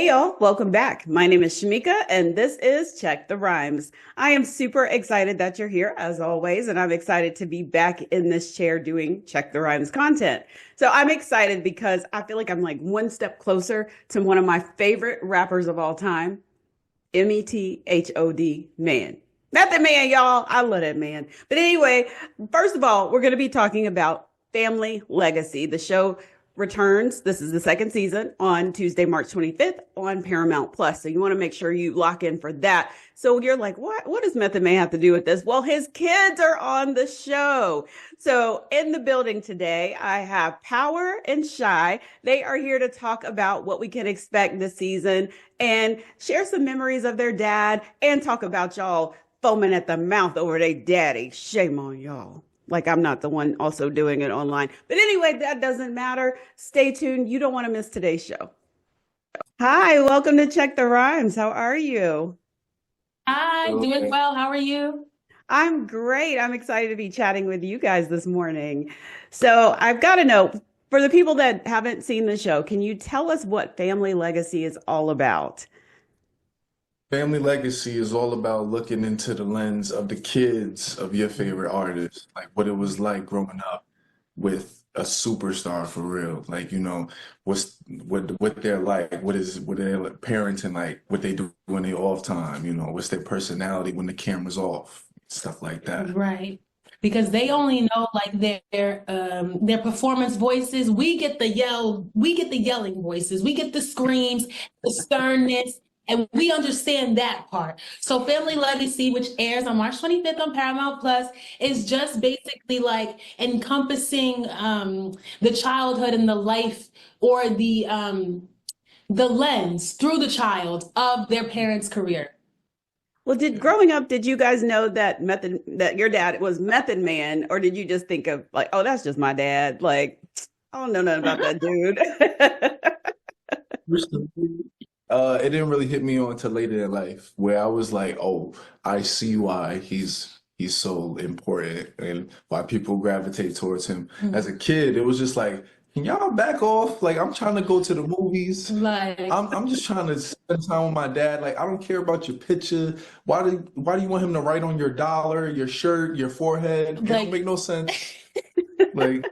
Hey y'all, welcome back. My name is Shamika and this is Check the Rhymes. I am super excited that you're here as always, and I'm excited to be back in this chair doing Check the Rhymes content. So I'm excited because I feel like I'm like one step closer to one of my favorite rappers of all time, METHOD Man. Method Man, y'all. I love that man. But anyway, first of all, we're going to be talking about Family Legacy. The show returns. This is the second season on Tuesday, March 25th on Paramount Plus. So you want to make sure you lock in for that. So you're like, what does Method Man have to do with this? Well, his kids are on the show. So in the building today, I have Power and Chey. They are here to talk about what we can expect this season and share some memories of their dad and talk about y'all foaming at the mouth over their daddy. Shame on y'all. Like I'm not the one also doing it online. But anyway, that doesn't matter. Stay tuned. You don't want to miss today's show. Hi, welcome to Check the Rhymes. How are you? Hi, doing well. How are you? I'm great. I'm excited to be chatting with you guys this morning. So I've got to know, for the people that haven't seen the show, can you tell us what Family Legacy is all about? Family Legacy is all about looking into the lens of the kids of your favorite artists, like what it was like growing up with a superstar for real. Like, what they're like, what their parenting like, what they do when they off time, what's their personality when the camera's off, stuff like that. Right. Because they only know like their performance voices. We get the yelling voices, we get the screams, the sternness, and we understand that part. So Family Legacy, which airs on March 25th on Paramount Plus, is just basically like encompassing the childhood and the life or the lens through the child of their parents' career. Well, growing up, did you guys know that your dad was Method Man, or did you just think of like, oh, that's just my dad? Like, I don't know nothing about that dude. It didn't really hit me on until later in life, where I was like, oh, I see why he's so important and why people gravitate towards him. As a kid, it was just like, can y'all back off? Like, I'm trying to go to the movies. Like, I'm just trying to spend time with my dad. Like, I don't care about your picture. Why do you want him to write on your dollar, your shirt, your forehead? It don't make no sense. Like,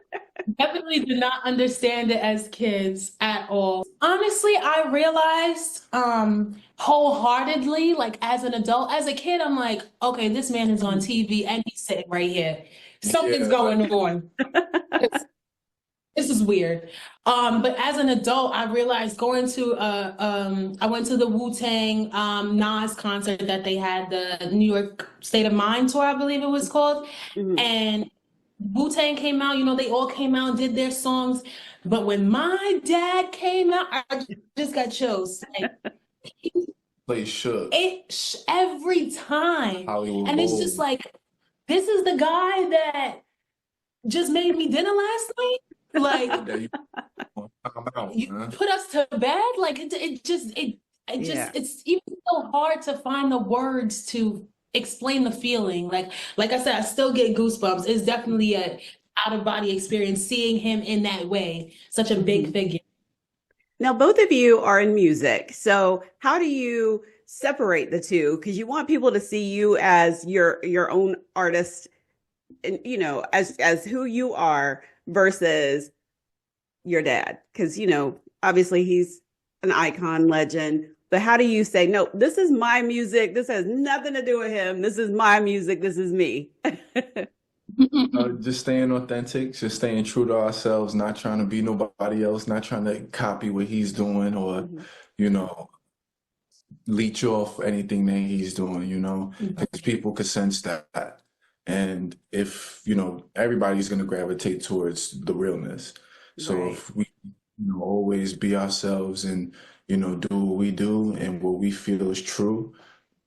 definitely did not understand it as kids at all. Honestly, I realized wholeheartedly, like as an adult, as a kid, I'm like, okay, this man is on TV and he's sitting right here. Something's yeah, going on. This is weird. But as an adult, I realized I went to the Wu-Tang Nas concert that they had, the New York State of Mind tour, I believe it was called. Mhm. And Wu-Tang came out, they all came out and did their songs. But when my dad came out, I just got chills. Like, play shook. Every time. Hollywood And it's just Bowl. like, this is the guy that just made me dinner last night. Like, Yeah, I'm out, you man. put us to bed. Like Yeah. it's even so hard to find the words to explain the feeling. Like I said, I still get goosebumps. It's definitely a out of body experience seeing him in that way, such a big Mhm. figure. Now, both of you are in music. So how do you separate the two? Because you want people to see you as your own artist, and as who you are versus your dad. Because obviously he's an icon, legend. But how do you say, no, this is my music. This has nothing to do with him. This is my music. This is me. Just staying authentic, just staying true to ourselves, not trying to be nobody else, not trying to copy what he's doing or, Mhm. you know, leech off anything that he's doing, because people could sense that. And if, everybody's going to gravitate towards the realness. So Right. if we, always be ourselves and, do what we do and what we feel is true,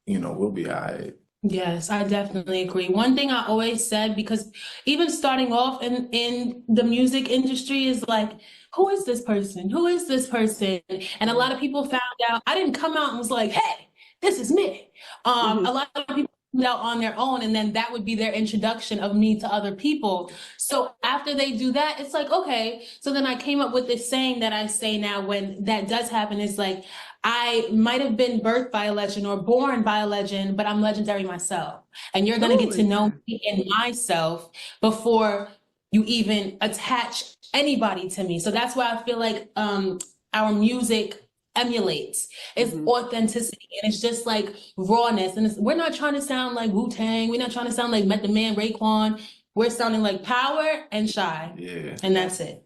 we'll be all right. Yes, I definitely agree. One thing I always said, because even starting off in the music industry is like, who is this person? Who is this person? And a lot of people found out, I didn't come out and was like, hey, this is me. A Mhm. lot of people out on their own, and then that would be their introduction of me to other people. So after they do that, it's like, okay. So then I came up with this saying that I say now when that does happen, is like, I might have been birthed by a legend or born by a legend, but I'm legendary myself. And you're going to get to know me and myself before you even attach anybody to me. So that's why I feel like our music emulates. It's authenticity, and it's just like rawness. And we're not trying to sound like Wu-Tang. We're not trying to sound like Method Man, Raekwon. We're sounding like Power and Chey. Yeah. And that's it.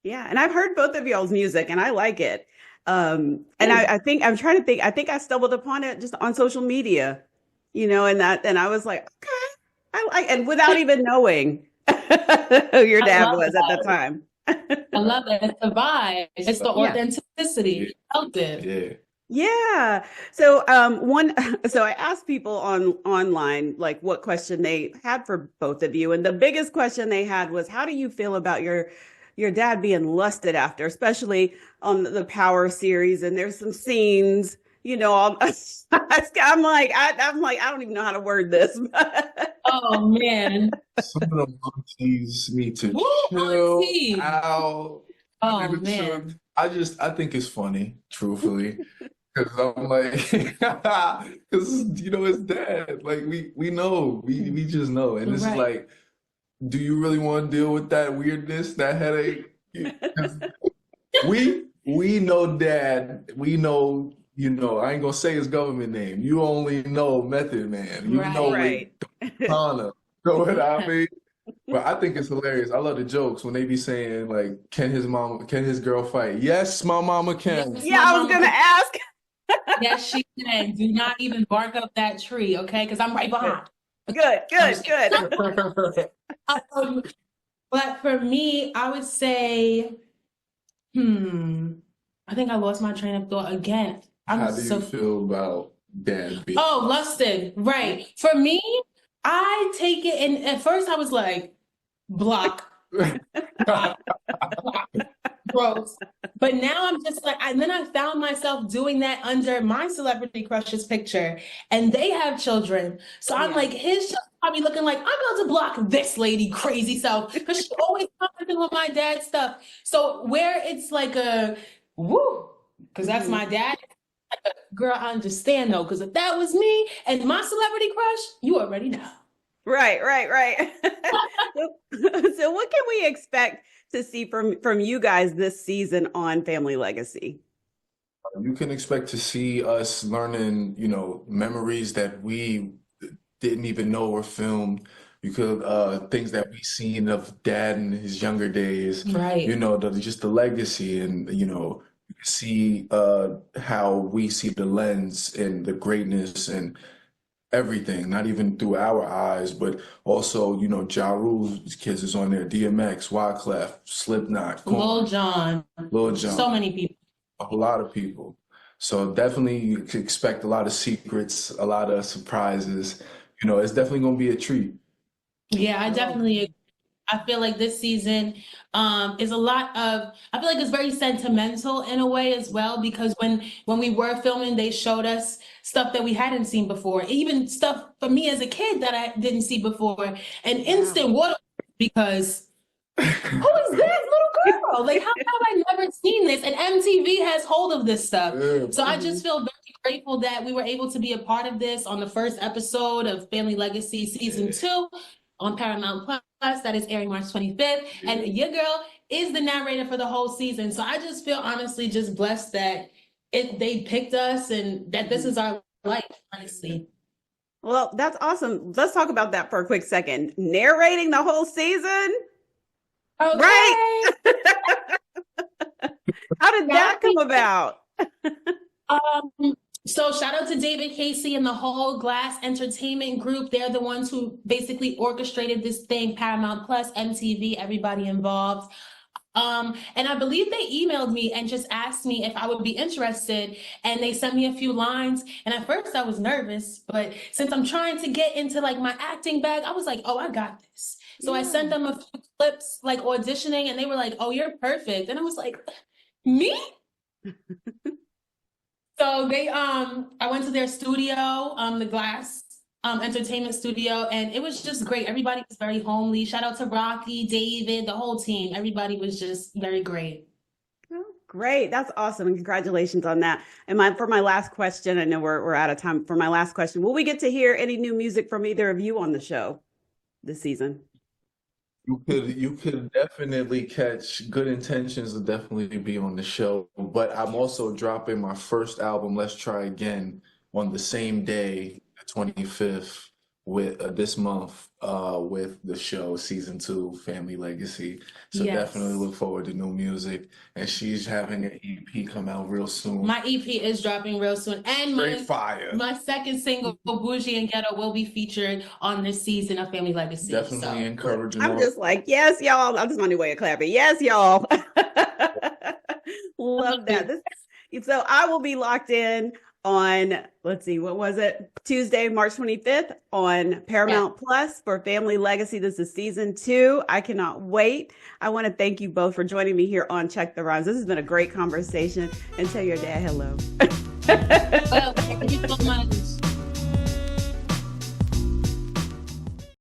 Yeah. And I've heard both of y'all's music and I like it. And I think I'm trying to think, I think I stumbled upon it just on social media, you know, and I was like, okay, I like, and without even knowing who your dad was at the time. I love it. It's the vibe. It's the authenticity. Felt it. Yeah. Yeah. So so I asked people online like what question they had for both of you, and the biggest question they had was, how do you feel about your dad being lusted after, especially on the Power series? And there's some scenes, you know, I'm like, I don't even know how to word this. Oh man. Some of the monkeys need to chill out. Oh man. I think it's funny, truthfully. Because I'm like, because you know, it's dad. Like we know, we just know. And it's like, do you really want to deal with that weirdness, that headache? We know dad. We know, you know, I ain't gonna say his government name. You only know Method Man. You know Tana. Know what I mean? But I think it's hilarious. I love the jokes when they be saying like, can his girl fight? Yes, my mama can. Yeah, I was gonna ask. Yes, she can. Do not even bark up that tree, okay? Because I'm right behind. Good. But for me, I would say, I think I lost my train of thought again. How do you feel about dad being lusted? Right. For me, I take it, and at first I was like, block. Gross. But now I'm just like, and then I found myself doing that under my celebrity crushes picture, and they have children. So I'm like, his children probably looking like, I'm about to block this lady crazy self, because she always commenting on my dad's stuff. So where it's like a woo, because that's my dad. Girl, I understand though, because if that was me and my celebrity crush, you already know. Right. So what can we expect to see from you guys this season on Family Legacy? You can expect to see us learning, you know, memories that we didn't even know were filmed. You could things that we seen of dad in his younger days. Right. You know, just the legacy, and you know, you can see how we see the lens and the greatness and everything, not even through our eyes, but also, you know, Ja Rule's kids is on there, DMX, Wyclef, Slipknot, Lil Jon. So many people. A lot of people. So definitely you can expect a lot of secrets, a lot of surprises. You know, it's definitely going to be a treat. Yeah, I definitely agree. I feel like this season is a lot of, I feel like it's very sentimental in a way as well, because when we were filming, they showed us stuff that we hadn't seen before, even stuff for me as a kid that I didn't see before, and instant water, because who is this little girl? Like, how have I never seen this? And MTV has hold of this stuff. Yeah. So I just feel very grateful that we were able to be a part of this on the first episode of Family Legacy Season 2 on Paramount Plus. That is airing March 25th. And your girl is the narrator for the whole season. So I just feel honestly just blessed that they picked us and that this is our life, honestly. Well, that's awesome. Let's talk about that for a quick second. Narrating the whole season? Okay. Right. How did that come about? So shout out to David Casey and the whole Glass Entertainment Group. They're the ones who basically orchestrated this thing, Paramount Plus, MTV, everybody involved. And I believe they emailed me and just asked me if I would be interested, and they sent me a few lines. And at first I was nervous, but since I'm trying to get into like my acting bag, I was like, oh, I got this. So I sent them a few clips like auditioning, and they were like, oh, you're perfect. And I was like, me? So they, I went to their studio, the Glass entertainment studio, and it was just great. Everybody was very homely. Shout out to Rocky, David, the whole team. Everybody was just very great. Oh, great. That's awesome. And congratulations on that. And for my last question, I know we're out of time. For my last question, will we get to hear any new music from either of you on the show this season? You could definitely catch Good Intentions will definitely be on the show, but I'm also dropping my first album, Let's Try Again, on the same day, the 25th, with this month, with the show season 2, Family Legacy. So Yes. definitely look forward to new music. And she's having an EP come out real soon. My EP is dropping real soon, and Straight fire. my second single, Bougie and Ghetto, will be featured on this season of Family Legacy. Definitely encouraging. I'm just like, yes, y'all. I'm just on the way of clapping. Yes, y'all. Love that. So I will be locked in on, let's see, what was it? Tuesday, March 25th on Paramount Plus for Family Legacy. This is season 2. I cannot wait. I want to thank you both for joining me here on Check the Rhymes. This has been a great conversation. And tell your dad hello.